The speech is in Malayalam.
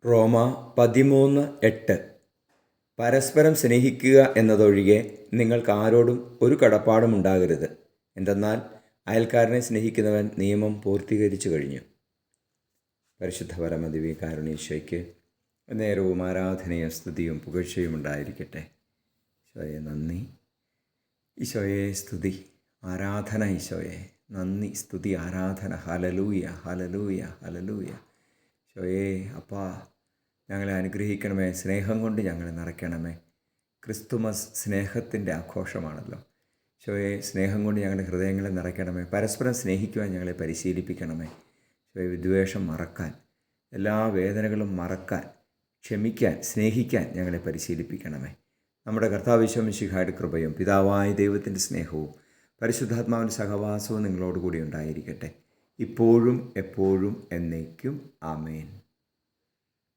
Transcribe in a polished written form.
റോമ 13:8. പരസ്പരം സ്നേഹിക്കുക എന്നതൊഴികെ നിങ്ങൾക്ക് ആരോടും ഒരു കടപ്പാടും ഉണ്ടാകരുത്. എന്തെന്നാൽ അയൽക്കാരനെ സ്നേഹിക്കുന്നവൻ നിയമം പൂർത്തീകരിച്ചു കഴിഞ്ഞു. പരിശുദ്ധ പരമദിവ്യകാരുണ്യേശ്വയ്ക്ക് നേരവും ആരാധനയും സ്തുതിയും പുകഴ്ചയും ഉണ്ടായിരിക്കട്ടെ. ഈശോയെ നന്ദി, ഈശോയെ സ്തുതി, ആരാധന. ഈശോയെ നന്ദി, സ്തുതി, ആരാധന. Hallelujah, hallelujah, hallelujah. ഈശോയെ അപ്പാ, ഞങ്ങളെ അനുഗ്രഹിക്കണമേ, സ്നേഹം കൊണ്ട് ഞങ്ങളെ നിറയ്ക്കണമേ. ക്രിസ്തുമസ് സ്നേഹത്തിൻ്റെ ആഘോഷമാണല്ലോ. ഈശോയെ സ്നേഹം കൊണ്ട് ഞങ്ങളുടെ ഹൃദയങ്ങളെ നിറയ്ക്കണമേ. പരസ്പരം സ്നേഹിക്കുവാൻ ഞങ്ങളെ പരിശീലിപ്പിക്കണമേ. ഈശോയെ വിദ്വേഷം മറക്കാൻ, എല്ലാ വേദനകളും മറക്കാൻ, ക്ഷമിക്കാൻ, സ്നേഹിക്കാൻ ഞങ്ങളെ പരിശീലിപ്പിക്കണമേ. നമ്മുടെ കർത്താവ് ഈശോ മിശിഹായുടെ കൃപയും പിതാവായ ദൈവത്തിൻ്റെ സ്നേഹവും പരിശുദ്ധാത്മാവിൻ്റെ സഹവാസവും നിങ്ങളോടുകൂടി ഉണ്ടായിരിക്കട്ടെ, ഇപ്പോഴും എപ്പോഴും എന്നേക്കും. ആമേൻ.